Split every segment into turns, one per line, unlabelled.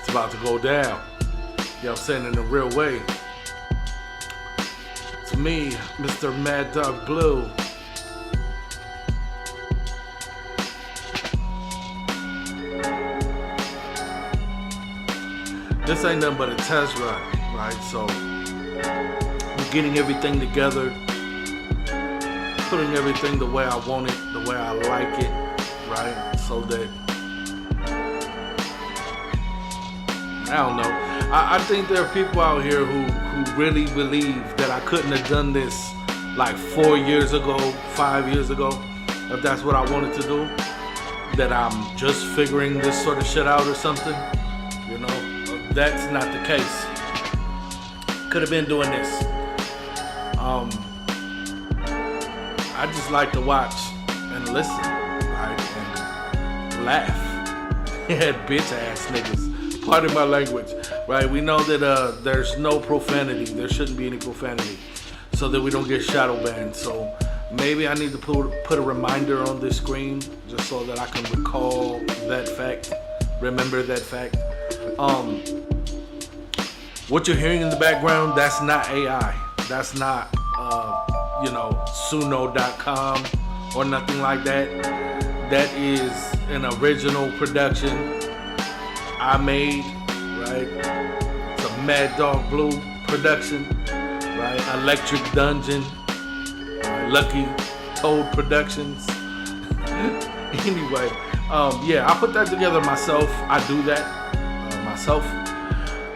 It's about to go down. You know what I'm saying? In a real way. To me, Mr. MadDoggBlue. This ain't nothing but a test run, right? So, I'm getting everything together, putting everything the way I want it, the way I like it, right? So that, I don't know. I think there are people out here who really believe that I couldn't have done this like 4 years ago, 5 years ago, if that's what I wanted to do. That I'm just figuring this sort of shit out or something, you know? That's not the case. Could have been doing this. I just like to watch and listen, right? And laugh. Yeah, bitch ass niggas. Pardon my language, right? We know that there's no profanity. There shouldn't be any profanity, so that we don't get shadow banned. So maybe I need to put a reminder on this screen just so that I can recall that fact, remember that fact. What you're hearing in the background, that's not AI. That's not, Suno.com or nothing like that. That is an original production I made, right? It's a MadDoggBlue production, right? Electric Dungeon, Lucky Toad Productions. Anyway, yeah, I put that together myself. I do that myself.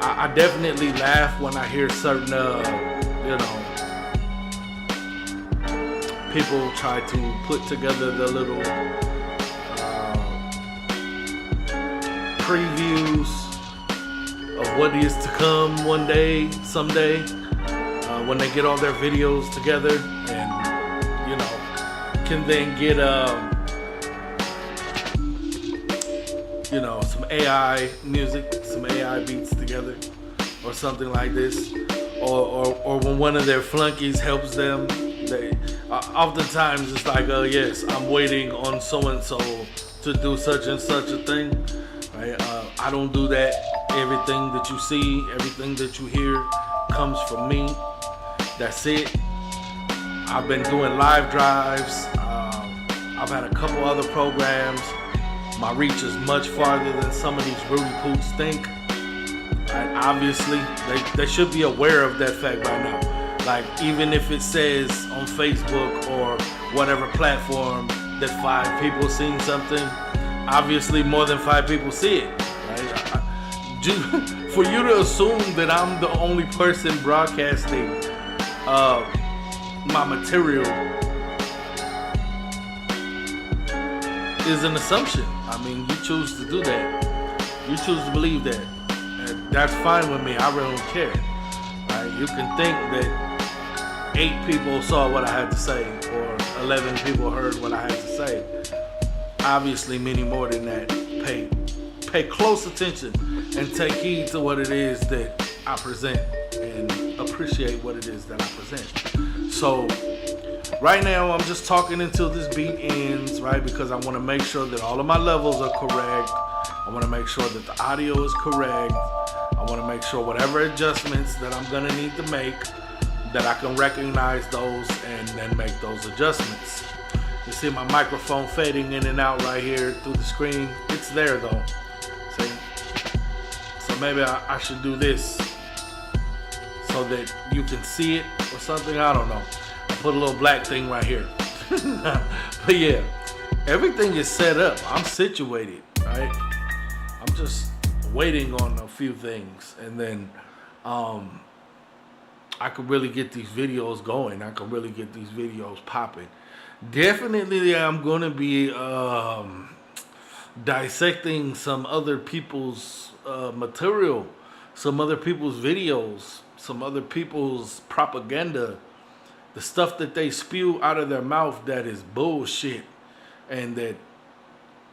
I definitely laugh when I hear certain, people try to put together the little previews of what is to come one day, someday, when they get all their videos together and, can then get, some AI music, some AI beats together, or something like this, or when one of their flunkies helps them, they oftentimes it's like, yes, I'm waiting on so and so to do such and such a thing, right? I don't do that. Everything that you see, everything that you hear, comes from me. That's it. I've been doing live drives. I've had a couple other programs. My reach is much farther than some of these Rudy Poots think. Right? Obviously, they should be aware of that fact by now. Like, even if it says on Facebook or whatever platform that 5 people seen something, obviously more than 5 people see it. Right? For you to assume that I'm the only person broadcasting my material is an assumption. I mean, you choose to do that. You choose to believe that. And that's fine with me. I really don't care. Right? You can think that 8 people saw what I had to say, or 11 people heard what I had to say. Obviously, many more than that. Pay close attention and take heed to what it is that I present and appreciate what it is that I present. So, right now, I'm just talking until this beat ends, right? Because I want to make sure that all of my levels are correct. I want to make sure that the audio is correct. I want to make sure whatever adjustments that I'm going to need to make, that I can recognize those and then make those adjustments. You see my microphone fading in and out right here through the screen. It's there though. See? So maybe I should do this so that you can see it or something. I don't know. Put a little black thing right here. But yeah, everything is set up. I'm situated, right? I'm just waiting on a few things, and then I could really get these videos going. I could really get these videos popping. Definitely, I'm going to be dissecting some other people's material, some other people's videos, some other people's propaganda, the stuff that they spew out of their mouth that is bullshit, and that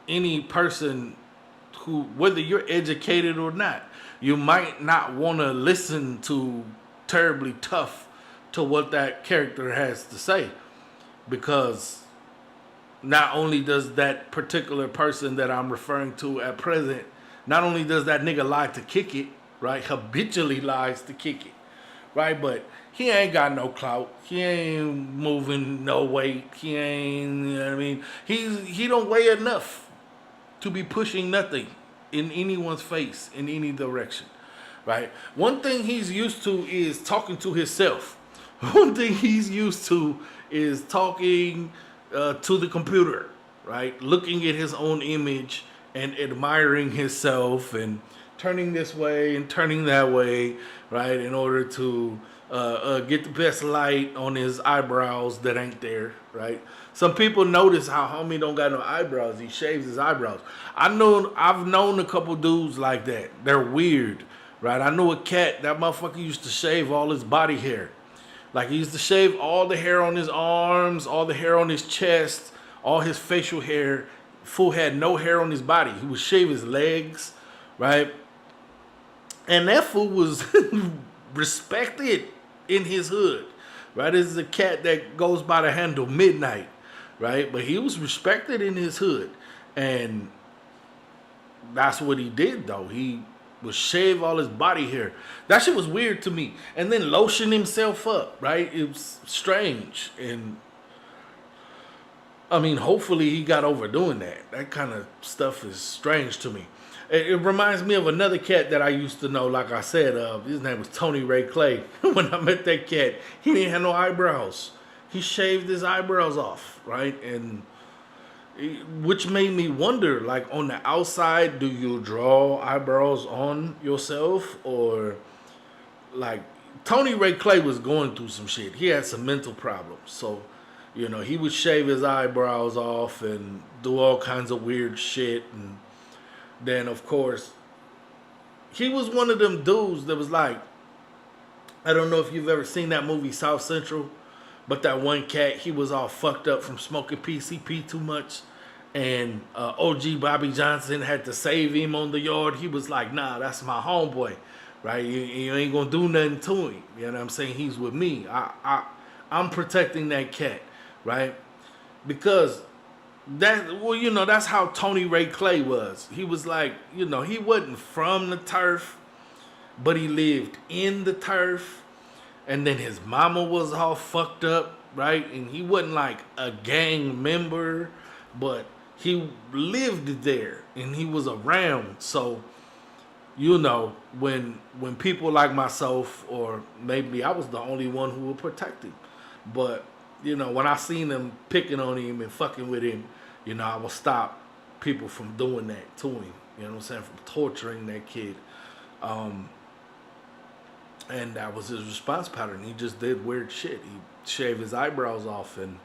any person who, whether you're educated or not, you might not want to listen to terribly tough to what that character has to say, because not only does that particular person that I'm referring to at present not only does that nigga lie to kick it, right, habitually lies to kick it, right, but he ain't got no clout. He ain't moving no weight. He ain't, you know what I mean? He don't weigh enough to be pushing nothing in anyone's face in any direction, right? One thing he's used to is talking to himself. One thing he's used to is talking to the computer, right? Looking at his own image and admiring himself and turning this way and turning that way, right? In order to get the best light on his eyebrows that ain't there, right? Some people notice how homie don't got no eyebrows. He shaves his eyebrows. I've known a couple dudes like that. They're weird, right? I know a cat, that motherfucker used to shave all his body hair. Like he used to shave all the hair on his arms, all the hair on his chest, all his facial hair. Fool had no hair on his body. He would shave his legs, right? And that fool was respected in his hood, right? This is a cat that goes by the handle Midnight, right? But he was respected in his hood. And that's what he did, though. He would shave all his body hair. That shit was weird to me. And then lotion himself up, right? It was strange. And I mean, hopefully he got over doing that. That kind of stuff is strange to me. It reminds me of another cat that I used to know, like I said, his name was Tony Ray Clay. When I met that cat, he didn't have no eyebrows. He shaved his eyebrows off, right? And which made me wonder, like, on the outside, do you draw eyebrows on yourself? Or, like, Tony Ray Clay was going through some shit. He had some mental problems. So, you know, he would shave his eyebrows off and do all kinds of weird shit. And then, of course, he was one of them dudes that was like, I don't know if you've ever seen that movie South Central, but that one cat, he was all fucked up from smoking PCP too much. And OG Bobby Johnson had to save him on the yard. He was like, nah, that's my homeboy, right? You ain't gonna do nothing to him. You know what I'm saying? He's with me. I'm protecting that cat, right? Because that's how Tony Ray Clay was. He was like, he wasn't from the turf, but he lived in the turf. And then his mama was all fucked up, right? And he wasn't like a gang member, but he lived there and he was around. So, when people like myself, or maybe I was the only one who would protect him, but when I seen them picking on him and fucking with him, I will stop people from doing that to him. You know what I'm saying? From torturing that kid. And that was his response pattern. He just did weird shit. He shaved his eyebrows off and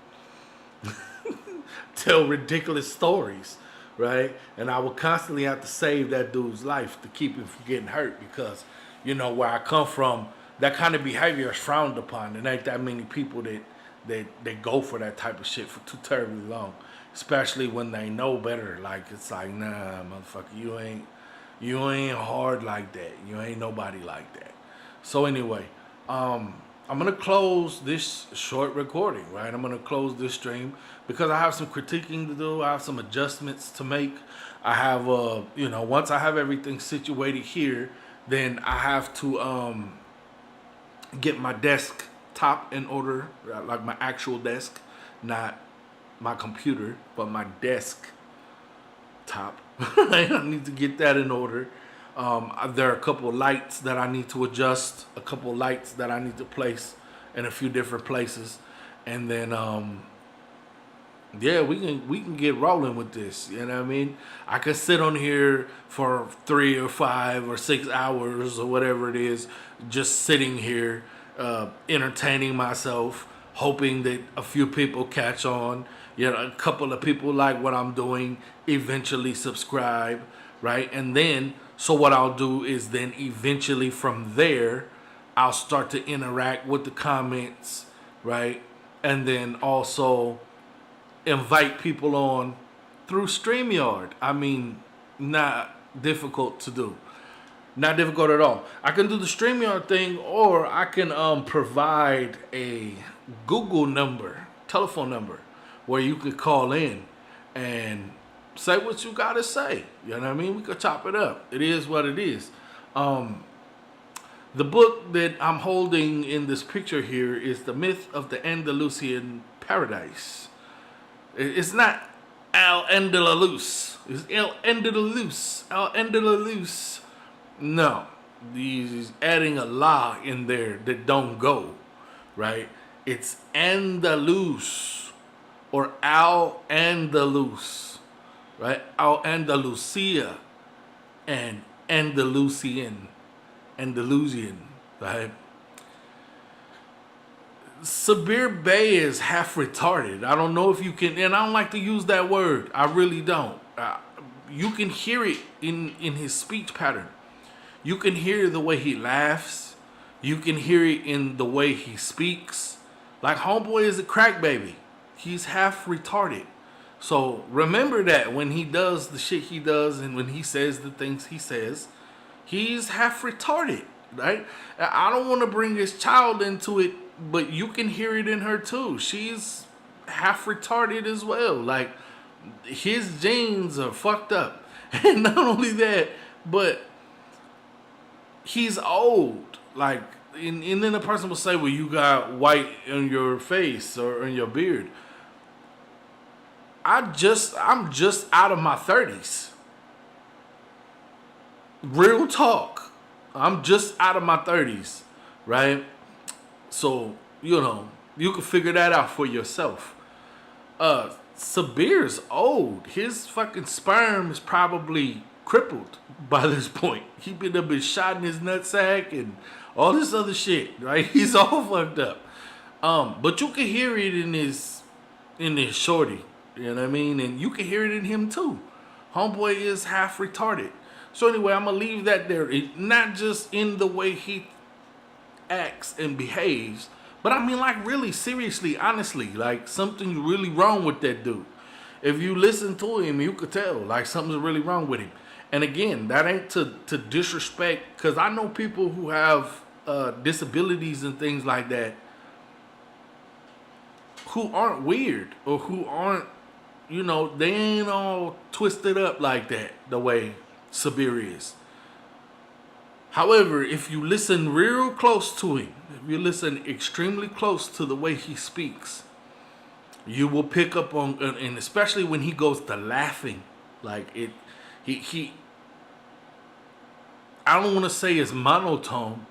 tell ridiculous stories, right? And I would constantly have to save that dude's life to keep him from getting hurt, because, where I come from, that kind of behavior is frowned upon. There ain't that many people that go for that type of shit for too terribly long, especially when they know better. Like, it's like, nah, motherfucker, you ain't hard like that. You ain't nobody like that. So anyway, I'm going to close this short recording, right? I'm going to close this stream because I have some critiquing to do. I have some adjustments to make. I have, once I have everything situated here, then I have to get my desktop in order, like my actual desk, not my computer, but my desktop. I need to get that in order. There are a couple of lights that I need to adjust, a couple of lights that I need to place in a few different places, and then we can get rolling with this. You know what I mean? I can sit on here for 3 or 5 or 6 hours or whatever it is, just sitting here, entertaining myself, hoping that a few people catch on. A couple of people like what I'm doing, eventually subscribe, right? And then, so what I'll do is then eventually from there, I'll start to interact with the comments, right? And then also invite people on through StreamYard. I mean, not difficult to do. Not difficult at all. I can do the StreamYard thing, or I can provide a Google number, telephone number, where you could call in and say what you gotta say. You know what I mean? We could chop it up. It is what it is. The book that I'm holding in this picture here is The Myth of the Andalusian Paradise. It's not Al Andalus. It's El Andalus. Al Andalus. No. He's adding a la in there that don't go. Right? It's Andalus. Or Al Andalus. Right? Al Andalusia. And Andalusian. Right? Sabir Bey is half retarded. I don't know if you can, and I don't like to use that word. I really don't. You can hear it in his speech pattern. You can hear the way he laughs. You can hear it in the way he speaks. Like homeboy is a crack baby. He's half retarded. So remember that when he does the shit he does and when he says the things he says, he's half retarded, right? I don't want to bring his child into it, but you can hear it in her too. She's half retarded as well. Like, his genes are fucked up. And not only that, but he's old. Like, and then the person will say, well, you got white on your face or in your beard. I'm just out of my 30s. Real talk. I'm just out of my 30s, right? So, you know, you can figure that out for yourself. Sabir's old. His fucking sperm is probably crippled by this point. He been shot in his nutsack and all this other shit, right? He's all fucked up. But you can hear it in his shorty, you know what I mean? And you can hear it in him too. Homeboy is half retarded. So anyway, I'm going to leave that there. Not just in the way he acts and behaves, but I mean, like, really, seriously, honestly, like, something's really wrong with that dude. If you listen to him, you could tell, like, something's really wrong with him. And again, that ain't to disrespect, because I know people who have disabilities and things like that who aren't weird or who aren't, you know, they ain't all twisted up like that, the way Sabir is. However, if you listen real close to him, if you listen extremely close to the way he speaks, you will pick up on, and especially when he goes to laughing, like he I don't want to say it's monotone,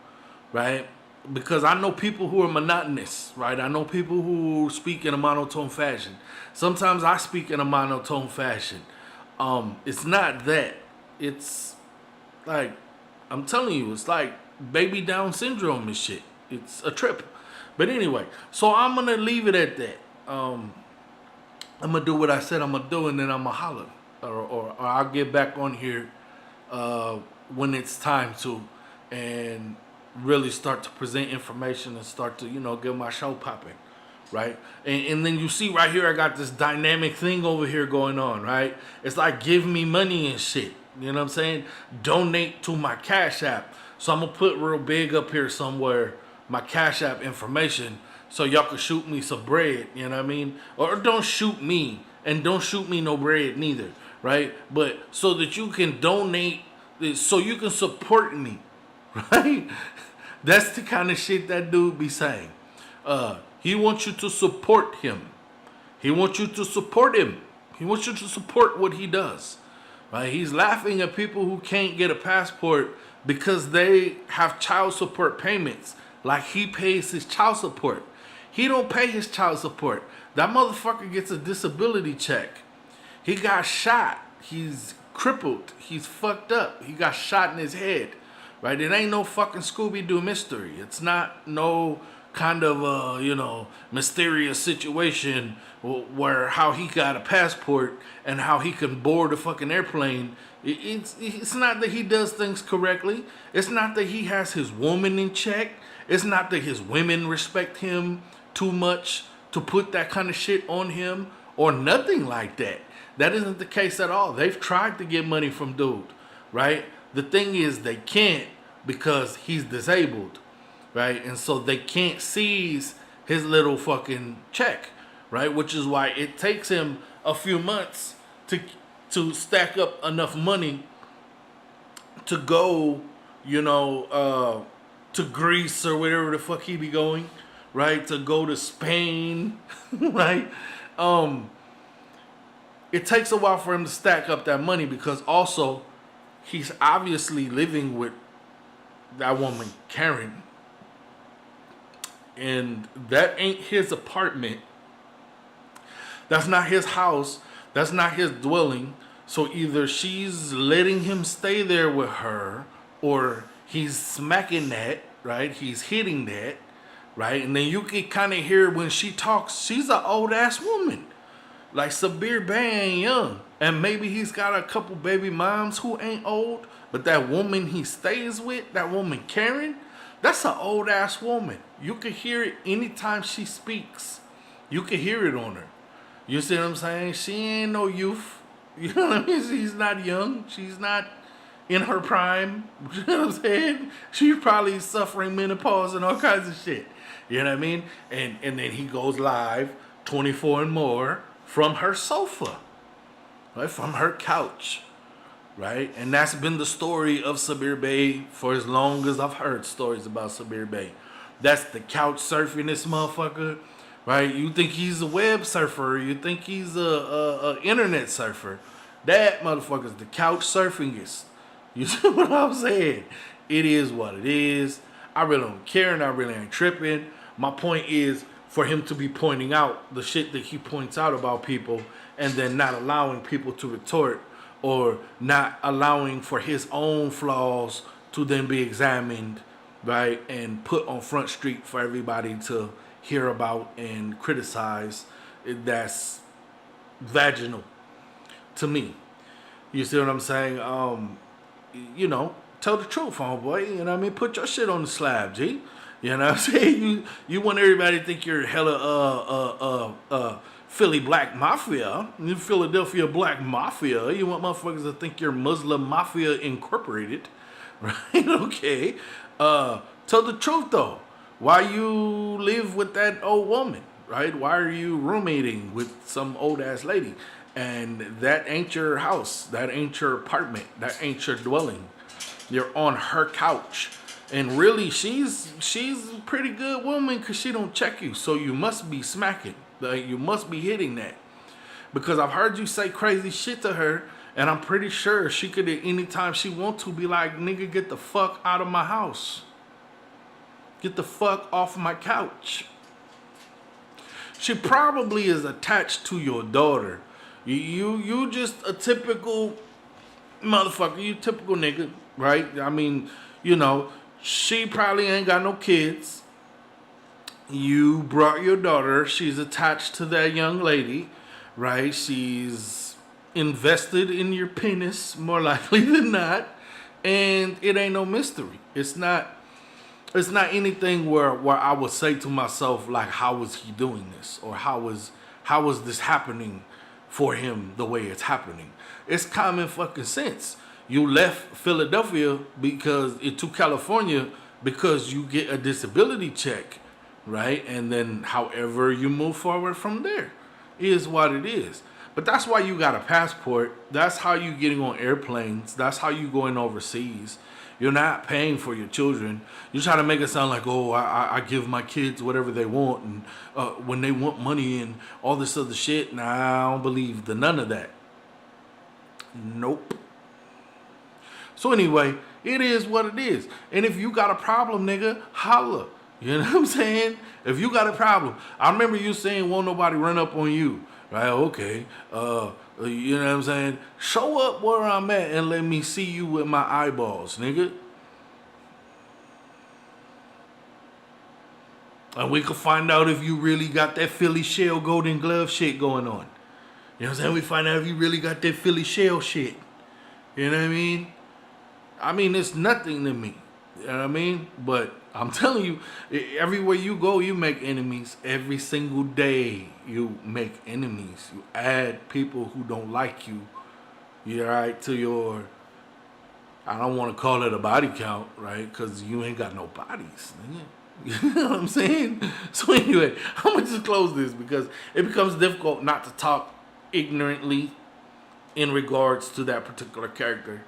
right? Because I know people who are monotonous, right? I know people who speak in a monotone fashion. Sometimes I speak in a monotone fashion. It's not that. It's like, I'm telling you, it's like baby Down syndrome and shit. It's a trip. But anyway, so I'm going to leave it at that. I'm going to do what I said I'm going to do, and then I'm going to holler. Or I'll get back on here when it's time to, and really start to present information and start to, you know, get my show popping, right? And then you see right here, I got this dynamic thing over here going on, right? It's like, give me money and shit. You know what I'm saying? Donate to my Cash App. So I'm going to put real big up here somewhere my Cash App information so y'all can shoot me some bread. You know what I mean? Or don't shoot me, and don't shoot me no bread neither, right? But so that you can donate, so you can support me, right? That's the kind of shit that dude be saying. He wants you to support him. He wants you to support him. He wants you to support what he does. Right? He's laughing at people who can't get a passport because they have child support payments. Like he pays his child support. He don't pay his child support. That motherfucker gets a disability check. He got shot. He's crippled. He's fucked up. He got shot in his head. Right? It ain't no fucking Scooby-Doo mystery. It's not no kind of you know, mysterious situation where how he got a passport and how he can board a fucking airplane. It's not that he does things correctly. It's not that he has his woman in check. It's not that his women respect him too much to put that kind of shit on him or nothing like that. That isn't the case at all. They've tried to get money from dude, right? The thing is they can't because he's disabled, right? And so they can't seize his little fucking check, right? Which is why it takes him a few months to to stack up enough money to go, to Greece or wherever the fuck he be going, right? To go to Spain, right? It takes a while for him to stack up that money because also he's obviously living with that woman, Karen. And that ain't his apartment. That's not his house. That's not his dwelling. So either she's letting him stay there with her, or he's smacking that, right? He's hitting that, right? And then you can kind of hear when she talks, she's an old ass woman. Like Sabir Bey ain't young. And maybe he's got a couple baby moms who ain't old. But that woman he stays with, that woman Karen, that's an old ass woman. You can hear it anytime she speaks. You can hear it on her. You see what I'm saying? She ain't no youth. You know what I mean? She's not young. She's not in her prime. You know what I'm saying? She's probably suffering menopause and all kinds of shit. You know what I mean? And then he goes live 24 and more from her sofa. Right? From her couch. Right? And that's been the story of Sabir Bey for as long as I've heard stories about Sabir Bey. That's the couch surfing this motherfucker. Right? You think he's a web surfer. You think he's a internet surfer. That motherfucker's the couch surfingist. You see what I'm saying? It is what it is. I really don't care and I really ain't tripping. My point is for him to be pointing out the shit that he points out about people and then not allowing people to retort or not allowing for his own flaws to then be examined, right, and put on Front Street for everybody to hear about and criticize. That's vaginal to me. You see what I'm saying? Tell the truth, homeboy. You know what I mean? Put your shit on the slab, G. You know what I'm saying? You want everybody to think you're hella Philly Black Mafia, you Philadelphia Black Mafia. You want motherfuckers to think you're Muslim Mafia Incorporated, right? Okay. Tell the truth though. Why you live with that old woman, right? Why are you roommating with some old ass lady? And that ain't your house. That ain't your apartment. That ain't your dwelling. You're on her couch. And really, she's a pretty good woman because she don't check you. So you must be smacking. Like, you must be hitting that. Because I've heard you say crazy shit to her. And I'm pretty sure she could at any time she want to be like, nigga, get the fuck out of my house. Get the fuck off my couch. She probably is attached to your daughter. You just a typical motherfucker. You typical nigga, right? I mean, she probably ain't got no kids. You brought your daughter. She's attached to that young lady, right? She's invested in your penis more likely than not. And it ain't no mystery. It's not anything where I would say to myself, like, how was he doing this? Or how was this happening for him the way it's happening? It's common fucking sense. You left Philadelphia to California because you get a disability check, right? And then however you move forward from there is what it is. But that's why you got a passport. That's how you getting on airplanes. That's how you going overseas. You're not paying for your children. You try to make it sound like, oh, I give my kids whatever they want, and when they want money and all this other shit. Nah, I don't believe none of that. Nope. So anyway, it is what it is. And if you got a problem, nigga, holla. You know what I'm saying? If you got a problem. I remember you saying, won't nobody run up on you. Right, okay. You know what I'm saying? Show up where I'm at and let me see you with my eyeballs, nigga. And we can find out if you really got that Philly Shell Golden Glove shit going on. You know what I'm saying? We find out if you really got that Philly Shell shit. You know what I mean? I mean, it's nothing to me. You know what I mean? But I'm telling you, everywhere you go, you make enemies. Every single day, you make enemies. You add people who don't like you. You're right to your, I don't want to call it a body count, right? Because you ain't got no bodies. You know what I'm saying? So anyway, I'm going to just close this because it becomes difficult not to talk ignorantly in regards to that particular character.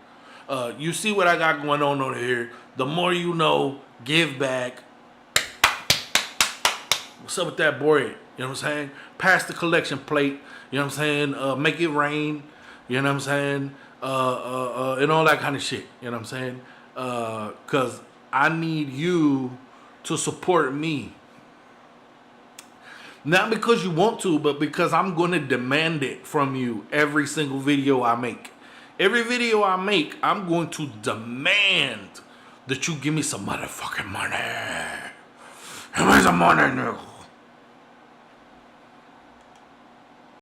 You see what I got going on over here. The more you know, give back. What's up with that boy? You know what I'm saying? Pass the collection plate. You know what I'm saying? Make it rain. You know what I'm saying? And all that kind of shit. You know what I'm saying? Because I need you to support me. Not because you want to, but because I'm going to demand it from you every single video I make. Every video I make, I'm going to demand that you give me some motherfucking money. Give me some money, nigga.